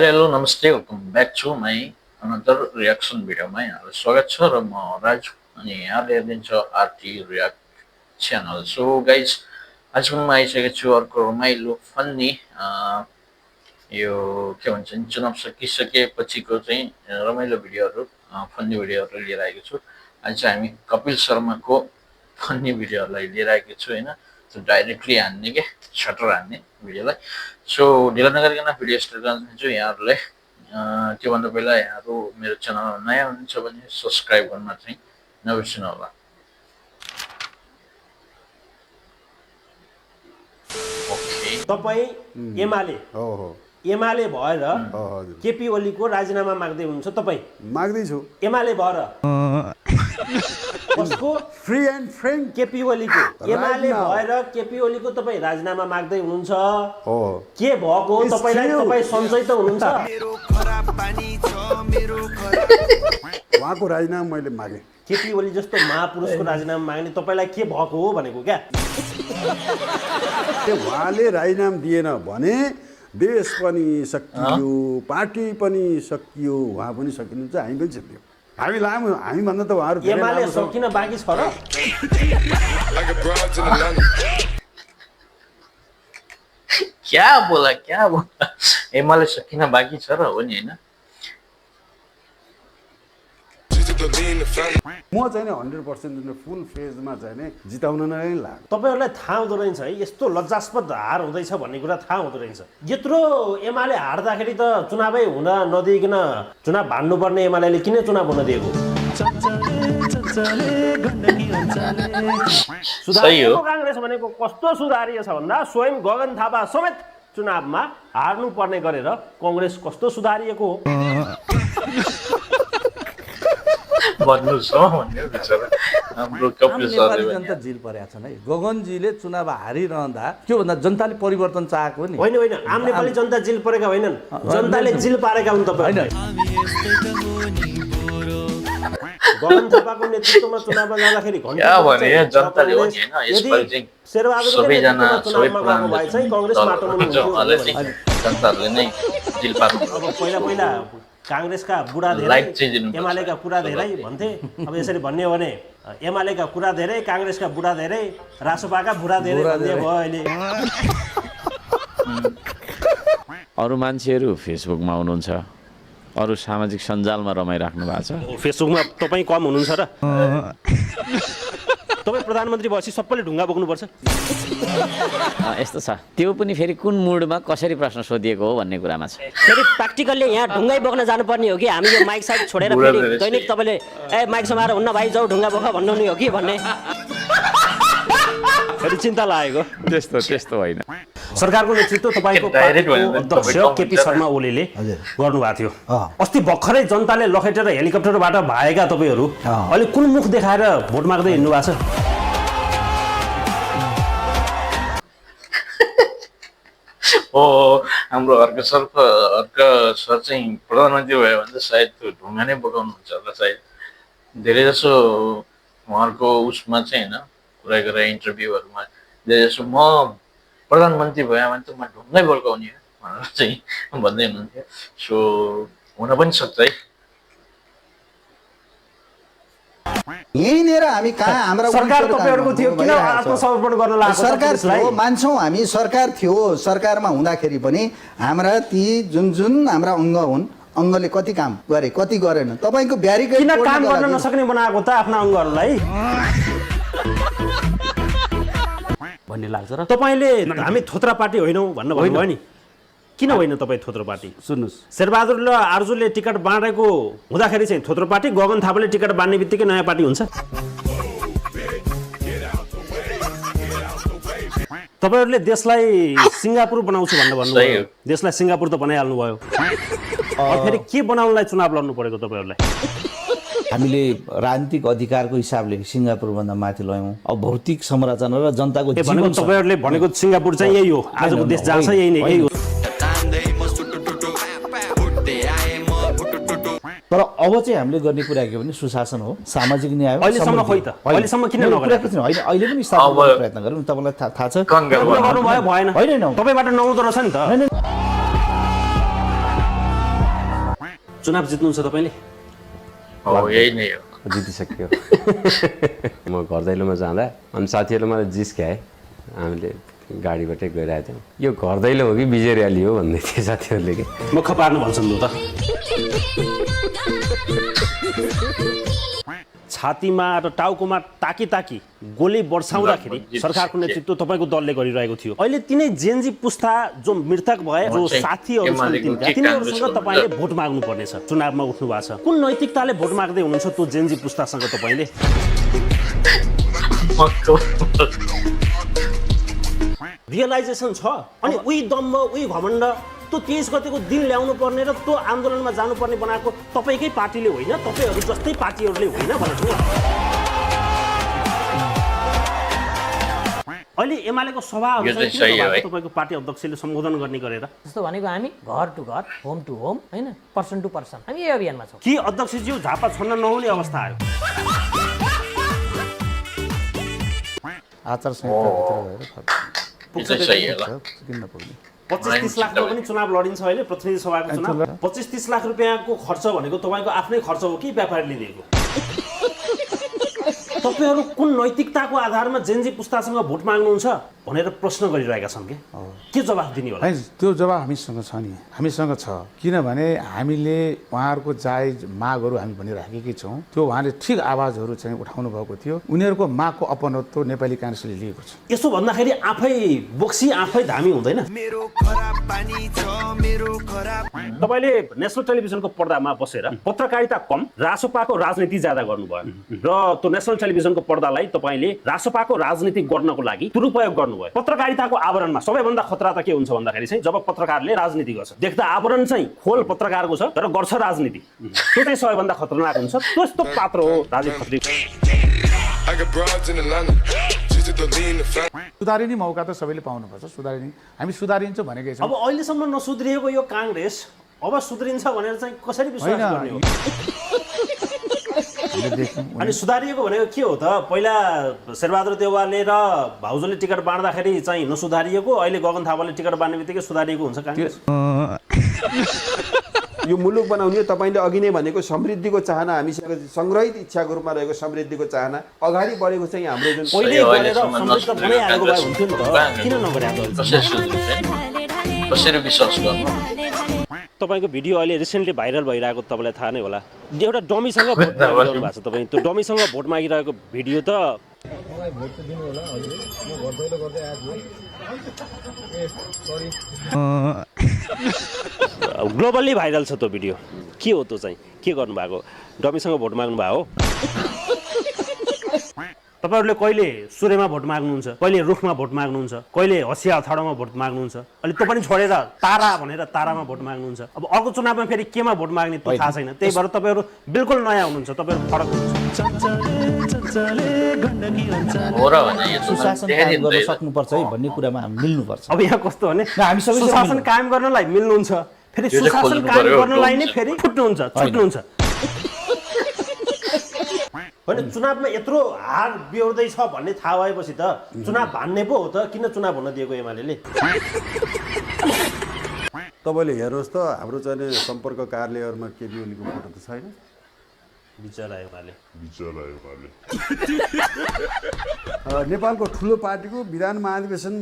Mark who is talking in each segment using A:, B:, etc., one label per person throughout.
A: Hello नमस्ते welcome back to my another reaction भिडियोमा यहाँलाई स्वागत छ र म राजु अनि यहाँले हेर्नुहुन्छ RT react channel. So guys आज पनि म आइसकेको छु अर्को रमाइलो फन्नी यो के भन्छ नि चुनाव सकिसकेपछिको चाहिँ रमाइलो भिडियोहरू फन्नी भिडियोहरू लिएर आएको छु। आज चाहिँ हामी कपिल शर्माको फन्नी भिडियोहरूलाई लिएर आएको छु होइन, डाइरेक्टली हान्ने के सटर हान्ने भिडियोलाई। सो ढिला नगरिकन भिडियो स्टार्ट गर्न चाहन्छु। यहाँहरूलाई त्योभन्दा पहिला यहाँहरू मेरो च्यानलमा नयाँ हुनुहुन्छ भने सब्सक्राइब गर्न चाहिँ नबिर्सनु होला।
B: तपाईँ एमाले भएर केपी ओलीको राजीनामा माग्दै हुनुहुन्छ। तपाईँ
C: माग्दैछु
B: एमाले भएर कसको
C: फ्री एन्ड फ्रेङ्क
B: केपी ओलीको एमाले भएर केपी ओलीको तपाईँ राजीनामा माग्दै हुनुहुन्छ। के भएको हो तपाईलाई? तपाईँ सन्चै त हुनुहुन्छ?
C: उहाँको राजीनामा मैले मागेँ।
B: केपी ओली जस्तो महापुरुषको राजीनामा माग्ने तपाईलाई के भएको हो भनेको क्या?
C: उहाँले राजीनामा दिएन भने देश पनि सकियो, पार्टी पनि सकियो, उहाँ पनि सकिनुहुन्छ, हामी पनि सकियो। हामी लामो हामीभन्दा त उहाँहरू
B: एमाले सकिन बाँकी छ र?
A: क्या बोला एमाले सकिन बाँकी छ र हो नि होइन।
C: म चाहिँ नि 100% फुल फेजमा चाहिँ नि जिताउन नै लाग्यो।
B: तपाईहरुलाई थाहा हुँदो रहेछ है यस्तो लज्जास्पद हार हुँदैछ भन्ने कुरा थाहा हुँदो रहेछ। यत्रो एमाले हार्दाखेरि त चुनावै हुन नदिइकन चुनाव भान्नुपर्ने एमालेले किन चुनाव हुन दिएको? सुधारिएको कांग्रेस भनेको कस्तो सुधारियो छ भन्दा स्वयं गगन थापा समेत चुनावमा हार्नु पर्ने गरेर कांग्रेस कस्तो सुधारिएको हो?
D: जनता जिल परेका छन् है। गगनजीले चुनाव हारिरहँदा के भन्दा जनताले परिवर्तन चाहेको नि?
B: होइन होइन, आम नेपाली जनता जिल परेका होइनन्, जनताले जिल पारेका हुन्। तपाईँ गगन थापाको नेतृत्वमा चुनावमा जाँदाखेरि जनताले हो नि हैन, शेरबहादुर सबैजना सबै प्लान भए चाहिँ कांग्रेस माटोमा
A: जनताले नै जिल पार्नु।
B: अब पहिला कांग्रेसका बुढा धेरै एमालेका कुरा धेरै भन्थे। अब यसरी भन्ने हो भने एमालेका कुरा धेरै, कांग्रेसका बुढा धेरै, रासोपाका बुढा धेरै भन्ने भयो अहिले।
E: अरू मान्छेहरू फेसबुकमा हुनुहुन्छ, अरू सामाजिक सञ्जालमा रमाइराख्नु भएको छ।
B: फेसबुकमा तपाईँ कम हुनुहुन्छ र? तपाईँ प्रधानमन्त्री भएपछि सबैले ढुङ्गा बोक्नुपर्छ?
E: यस्तो छ, त्यो पनि फेरि कुन मुडमा कसरी प्रश्न सोधिएको हो भन्ने कुरामा छ।
F: फेरि प्र्याक्टिकल्ली यहाँ ढुङ्गै बोक्न जानुपर्ने हो कि हामी यो माइक साइड छोडेर फेरि दैनिक तपाईँले माइक समाएर हुन्न भाइ जाऊ ढुङ्गा बोक भन्नु नि हो कि भन्ने
B: फेरि चिन्ता लागेको?
E: त्यस्तो होइन।
B: सरकारको नेतृत्व तपाईँको अध्यक्ष केपी शर्मा ओलीले गर्नुभएको थियो। अस्ति भर्खरै जनताले लखेटेर हेलिकप्टरबाट भागेका तपाईँहरू अहिले कुन मुख देखाएर भोट माग्दै हिँड्नु भएको छ?
A: ओ हाम्रो अर्को सर चाहिँ प्रधानमन्त्री भयो भने त सायद त्यो ढुङ्गा नै बोकाउनुहुन्छ होला सायद। धेरै जसो उहाँहरूको उसमा चाहिँ होइन कुरा गरेर इन्टरभ्यूहरूमा धेरै जसो म प्रधानमन्त्री भयो भने त म ढुङ्गै बोकाउने भनेर चाहिँ भन्दै हुनुहुन्थ्यो। सो हुन पनि सक्छ है।
G: यहीँनिर हामी कहाँ हाम्रा
B: सरकार तपाईहरुको थियो, किन आत्मसमर्पण गर्न लाग्यो?
G: सरकार थियो, मान्छौँ हामी, सरकार थियो। सरकारमा हुँदाखेरि पनि हाम्रा ती जुन हाम्रा अङ्ग हुन्, अङ्गले कति काम गरे कति गरेन? तपाईँको ब्यारिकेड
B: किन काम गर्न नसक्ने बनाएको त आफ्ना अङ्गहरूलाई भन्ने लाग्छ र? तपाईँले हामी थोत्रा पार्टी होइनौँ भन्नु भन्नुभयो नि, किन होइन तपाईँ थोत्रो पार्टी?
D: सुन्नुहोस्,
B: शेरबहादुर र आर्जुले टिकट बाँडेको हुँदाखेरि चाहिँ थोत्रो पार्टी, गगन थापाले टिकट बाँड्ने बित्तिकै नयाँ पार्टी हुन्छ? तपाईँहरूले देशलाई सिङ्गापुर बनाउँछु भनेर भन्नुभयो, देशलाई सिङ्गापुर त बनाइहाल्नु भयो। फेरि के बनाउनलाई चुनाव लड्नु परेको तपाईँहरूलाई?
D: हामीले राजनीतिक अधिकारको हिसाबले सिङ्गापुरभन्दा माथि लयौँ। अब भौतिक संरचना र जनताको जीवन,
B: तपाईँहरूले भनेको सिङ्गापुर चाहिँ यही हो, आजको देश जहाँ छ यही नै हो।
D: तर अब चाहिँ हामीले गर्ने कुरा के भने सुशासन हो, सामाजिक न्याय हो।
B: अहिलेसम्म खोइ त, अहिलेसम्म किन नगरेको?
D: अहिले पनि स्थापना गर्ने प्रयत्न गरौँ। तपाईँलाई थाहा छ
B: गर्नुभयो भएन?
D: होइन
B: तपाईँबाट नआउँदो रहेछ नि त। चुनाव जित्नुहुन्छ तपाईँले?
A: हो यही नै हो।
H: जितिसक्यो। म घर दैलोमा जाँदा अनि साथीहरूले मलाई जिस्क्याए, हामीले गाडीबाटै गइरहेको थियौँ, यो घर दैलो हो कि विजय र्याली हो भन्दै थिए साथीहरूले कि।
B: मुख पार्नु भन्छन् लु त। छातीमा र टाउकोमा ताकी गोली बर्साउँदाखेरि सरकारको नेतृत्व तपाईँको दलले गरिरहेको थियो। अहिले तिनै जेनजी पुस्ता जो मृतक भए, जो साथीहरू छन् तिनीहरूसँग तपाईँले भोट माग्नु पर्नेछ। चुनावमा उठ्नु भएको छ, कुन नैतिकताले भोट माग्दै हुनुहुन्छ त्यो जेनजी पुस्तासँग तपाईँले? रियलाइजेसन छ अनि उही दम्ब उही घमण्ड त्यो 23 गतेको दिन ल्याउनु पर्ने र त्यो आन्दोलनमा जानुपर्ने बनाएको तपाईँकै पार्टीले होइन, तपाईँहरू जस्तै पार्टीहरूले होइन भनेको। अहिले एमालेको सभाहरू तपाईँको पार्टी अध्यक्षले सम्बोधन गर्ने गरेर
I: जस्तो भनेको हामी घर टु घर, होम टु होम, होइन, पर्सन टु पर्सन हामी यही अभियानमा छौँ।
B: के अध्यक्षज्यू झापा छोड्न नहुने अवस्था आयो?
D: आचार संहिताभित्र गएर
B: 25-30 लाखमा पनि चुनाव लडिन्छ अहिले प्रतिनिधि सभाको चुनाव। 25-30 लाख रुपियाँको खर्च भनेको तपाईँको आफ्नै खर्च हो कि व्यापारीले दिएको? तपाईँहरू कुन नैतिकताको आधारमा जेनजी पुस्तासँग भोट माग्नुहुन्छ भनेर प्रश्न गरिरहेका छन् के जवाफ दिने होला?
J: त्यो जवाब हामीसँग छ नि, हामीसँग छ, किनभने हामीले उहाँहरूको जायज मागहरू हामी भनिराखेकै छौँ। त्यो उहाँले ठिक आवाजहरू चाहिँ उठाउनु भएको थियो। उनीहरूको मागको अपनत्व नेपाली काङ्ग्रेसले लिएको छ।
B: यसो भन्दाखेरि आफै बोक्सी आफै धामी हुँदैन? तपाईँले नेसनल टेलिभिजनको पर्दामा बसेर पत्रकारिता कम, रासोपाको राजनीति ज्यादा गर्नुभयो र त्यो नेसनल टेलिभिजनको पर्दालाई तपाईँले रासोपाको राजनीति गर्नको लागि दुरुपयोग गर्नुभयो। पत्रकारिताको आवरणमा सबैभन्दा खतरा त के हुन्छ भन्दाखेरि चाहिँ जब पत्रकारले राजनीति गर्छ, देख्दा आवरण चाहिँ खोल पत्रकारको छ तर गर्छ राजनीति, त्यो चाहिँ सबैभन्दा खतरनाक हुन्छ। त्यस्तो पात्र हो राजीव खत्री।
J: सुधारिने मौका त सबैले पाउनुपर्छ। सुधारिने हामी सुधारिन्छौँ भनेकै छौँ।
B: अब अहिलेसम्म नसुध्रिएको यो काङ्ग्रेस अब सुध्रिन्छ भनेर चाहिँ कसरी विश्वास गर्ने हो? अनि सुधारिएको भनेको के हो त? पहिला शेरबहादुर देउवाले र भाउजूले टिकट बाँड्दाखेरि चाहिँ नसुधारिएको, अहिले गगन थापाले टिकट बाँड्ने बित्तिकै सुधारिएको हुन्छ काङ्ग्रेस?
K: यो मुलुक बनाउने तपाईँले अघि नै भनेको समृद्धिको चाहना, हामीसँग सङ्ग्रहित इच्छाको रूपमा रहेको समृद्धिको चाहना अगाडि बढेको चाहिँ हाम्रो जुन
B: पहिले गरेर समृद्ध बनाइहालेको भए हुन्थ्यो नि त, किन नगरेको?
A: कसरी विश्वास गर्नु?
B: तपाईँको भिडियो अहिले रिसेन्टली भाइरल भइरहेको तपाईँलाई थाहा नै होला। एउटा डमीसँग भोट मागिरहनु भएको छ तपाईँ, त्यो डमीसँग भोट मागिरहेको भिडियो त ग्लोबल्ली भाइरल छ त्यो भिडियो। के हो त्यो चाहिँ? के गर्नुभएको? डमीसँग भोट माग्नु भएको हो? तपाईँहरूले कहिले सूर्यमा भोट माग्नुहुन्छ, कहिले रुखमा भोट माग्नुहुन्छ, कहिले हँसिया अथाडोमा भोट माग्नुहुन्छ, अहिले त्यो पनि छोडेर तारा भनेर तारामा भोट माग्नुहुन्छ। अब अर्को चुनावमा फेरि केमा भोट माग्ने त्यो थाहा छैन। त्यही भएर तपाईँहरू बिल्कुल नयाँ हुनुहुन्छ, तपाईँहरू फरक हुनुहुन्छ।
D: सुशासन कायम गर्न सक्नुपर्छ है भन्ने कुरामा हामी मिल्नुपर्छ।
B: अब यहाँ कस्तो भने
D: हामी सबै
B: सुशासन कायम गर्नलाई मिल्नुहुन्छ, फेरि सुशासन कायम गर्नलाई नै फेरि फुट्नुहुन्छ, छुट्नुहुन्छ। होइन, चुनावमा यत्रो हार बिहोर्दैछ भन्ने थाहा भएपछि त चुनाव भान्ने पो हो त, किन चुनाव हुन दिएको एमाले?
C: तपाईँले हेर्नुहोस् त, हाम्रो चाहिँ सम्पर्क कार्यालयहरूमा केपी ओलीको फोटो त छैन।
B: बिचरा एमाले
C: नेपालको ठुलो पार्टीको विधान महाधिवेशन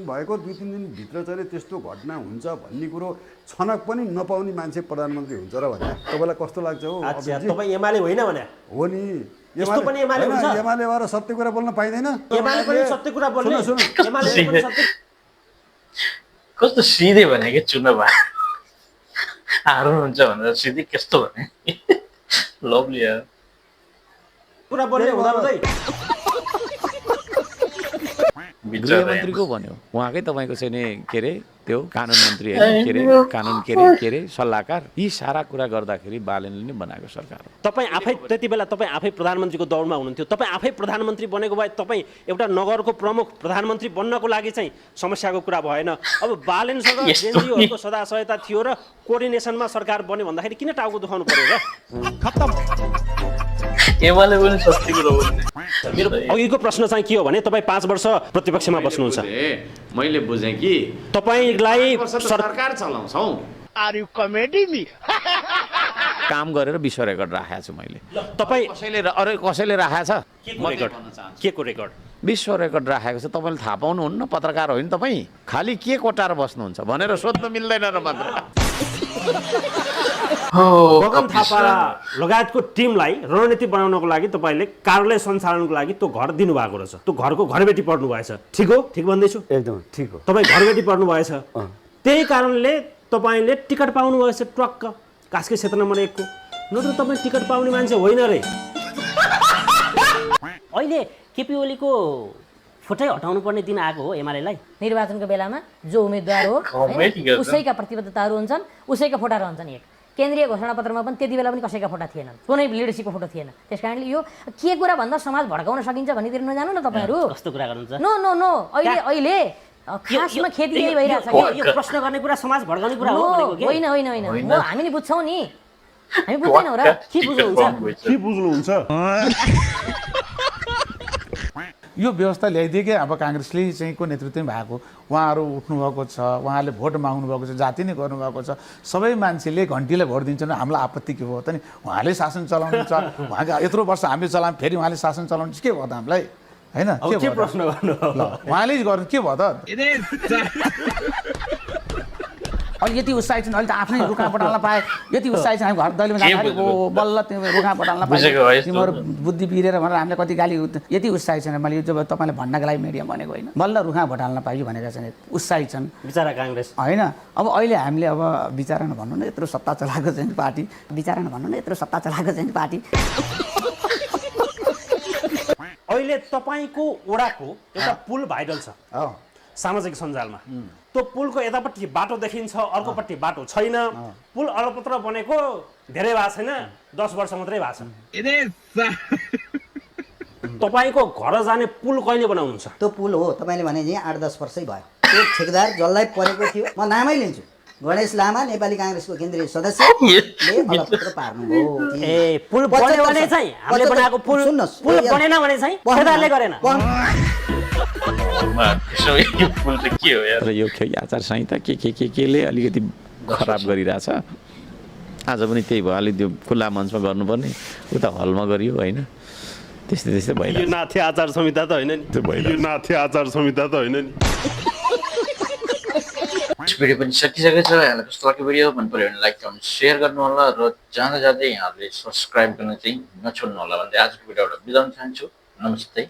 C: भएको 2-3 दिनभित्र चाहिँ त्यस्तो घटना हुन्छ भन्ने कुरो छनक पनि नपाउने मान्छे प्रधानमन्त्री हुन्छ र भने तपाईँलाई कस्तो लाग्छ हो?
B: तपाईँ एमाले होइन भने
C: हो नि,
B: यस्तो पनि एमाले हुन्छ?
C: एमाले भएर सत्य कुरा बोल्न पाइँदैन।
B: एमाले पनि सत्य कुरा बोल्ने, एमाले पनि सत्य
A: कस्तो सिधै भने कि चुनाव हार्नुहुन्छ भनेर सिधै कस्तो भने लभली
B: कुरा बोल्ने हुँदाहुँदै
E: गृहमन्त्रीको भन्यो उहाँकै तपाईँको चाहिँ नि के अरे त्यो कानुन मन्त्री होइन, के अरे कानुन के अरे सल्लाहकार, यी सारा कुरा गर्दाखेरि बालनले नै बनाएको सरकार हो।
B: तपाईँ आफै त्यति बेला तपाईँ आफै प्रधानमन्त्रीको दौडमा हुनुहुन्थ्यो। तपाईँ आफै प्रधानमन्त्री बनेको भए तपाईँ एउटा नगरको प्रमुख प्रधानमन्त्री बन्नको लागि चाहिँ समस्याको कुरा भएन। अब बालनसँग जेनजीहरूको सदा सहायता थियो र कोअर्डिनेसनमा सरकार बन्यो भन्दाखेरि किन टाउको दुखाउनु पर्यो र?
A: एमाले पनि सत्य कुरा बोल्ने।
B: मेरो अघिको प्रश्न चाहिँ के हो भने तपाईँ 5 वर्ष प्रतिपक्षमा बस्नुहुन्छ।
E: मैले बुझेँ कि
B: तपाईँलाई
E: सरकार चलाउँछौँ, काम गरेर विश्व रेकर्ड राखेको छु मैले।
B: तपाईँ
E: कसैले राखेको छ?
B: के को रेकर्ड?
E: विश्व रेकर्ड राखेको छ। तपाईँले थाहा पाउनुहुन्न, पत्रकार होइन तपाईँ? खालि के कोटाएर बस्नुहुन्छ भनेर सोध्नु मिल्दैन र मात्र।
B: गगन थापा लगायतको टिमलाई रणनीति बनाउनको लागि तपाईँले कार्यालय सञ्चालनको लागि त्यो घर दिनुभएको रहेछ। त्यो घरको घरबेटी पर्नु भएछ, ठिक हो? ठिक भन्दैछु?
C: एकदम ठिक हो।
B: तपाईँ घरबेटी पर्नु भएछ, त्यही कारणले तपाईँले टिकट पाउनु भएछ ट्रक्क कास्की क्षेत्र नम्बर 1 को। नत्र तपाईँ टिकट पाउने मान्छे होइन रे।
F: अहिले केपी ओलीको फोटै हटाउनु पर्ने दिन आएको हो एमालेलाई।
I: निर्वाचनको बेलामा जो उम्मेदवार हो हैन, उसैका प्रतिबद्धताहरू हुन्छन्, उसैका फोटा रहन्छन्। एक केन्द्रीय घोषणापत्रमा पनि त्यति बेला पनि कसैका फोटा थिएनन्, कुनै लिडरसिपको फोटो थिएन। त्यसकारणले यो के कुरा भन्दा समाज भड्काउन सकिन्छ भन्नेतिर नजानु न तपाईँहरू।
F: कस्तो कुरा गर्नुहुन्छ?
I: नो नो नो अहिले खासमा खेती यही भइरहेछ कि
F: यो प्रश्न गर्ने कुरा समाज भड्काउने कुरा हो भनेको के?
I: होइन होइन होइन, म हामी नि बुझ्छौँ नि, हामी बुझ्दैनौँ र।
C: के बुझ्नुहुन्छ?
J: यो व्यवस्था ल्याइदिए कि अब काङ्ग्रेसले चाहिँ को नेतृत्वमा भएको उहाँहरू उठ्नुभएको छ, उहाँहरूले भोट माग्नुभएको छ, जाति नै गर्नुभएको छ। सबै मान्छेले घन्टीलाई भोट दिन्छन्, हामीलाई आपत्ति के भयो त नि? उहाँले शासन चलाउनुहुन्छ, उहाँका यत्रो वर्ष हामीले चलायौँ, फेरि उहाँले शासन चलाउनुहुन्छ, के भयो त हामीलाई? होइन
B: के प्रश्न गर्नु?
J: उहाँले गर्नु के भयो त?
L: अहिले यति उत्साहित छन्, अहिले त आफ्नै रुखा बटाल्न पाए, यति उत्साहित छन्। हामी घर दैलोमा जाँदाखेरि बल्ल त्यो रुखा बटाल्न पाए, तिमीहरू बुद्धि बिरेर भनेर हामीले कति गाली, यति उत्साहित छन्। मैले जब तपाईँलाई भन्नको लागि मिडिया भनेको होइन, बल्ल रुखा बटाल्न पाइयो भनेका छन्, उत्साहित छन्
F: बिचारा काङ्ग्रेस।
L: होइन अब अहिले हामीले अब विचारा भन्नु न, यत्रो सत्ता चलाएको चाहिँ पार्टी, विचारा भन्नु न, यत्रो सत्ता चलाएको चाहिँ पार्टी।
B: अहिले तपाईँको वडाको एउटा पुल भाइरल छ सामाजिक सञ्जालमा। त्यो पुलको यतापट्टि बाटो देखिन्छ, अर्कोपट्टि बाटो छैन। पुल अलपत्र बनेको धेरै भएको छैन, 10 वर्ष मात्रै भएको छ। तपाईँको घर जाने पुल कहिले बनाउनुहुन्छ?
G: त्यो पुल हो तपाईँले भने नि 8-10 वर्षै भयो। त्यो ठेकेदार जसलाई परेको थियो, म नामै लिन्छु, गणेश लामा, नेपाली काङ्ग्रेसको केन्द्रीय सदस्यले अलपत्र पार्नुभयो।
F: ए पुल बन्यो भने चाहिँ हामीले बनाएको पुल बनेन भने चाहिँ ठेकेदारले गरेन।
E: र यो आचार संहिता केले अलिकति खराब गरिरहेछ। आज पनि त्यही भयो, अलिक त्यो खुल्ला मञ्चमा गर्नुपर्ने उता हलमा गरियो होइन, त्यस्तै भइरहेछ।
B: यो नाथे आचार संहिता त होइन नि, यो नाथे आचार संहिता त होइन नि।
A: भिडियो पनि सकिसकेको छ। यहाँलाई कस्तो लाग्यो भिडियो? मन पर्यो भने लाइक कमेन्ट सेयर गर्नु होला र जाँदा जाँदै यहाँहरूले सब्सक्राइब गर्न चाहिँ नछोड्नु होला भन्दै आजको भिडियोबाट बिदा हुन चाहन्छु। नमस्ते,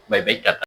A: बाई बाई, टाटा।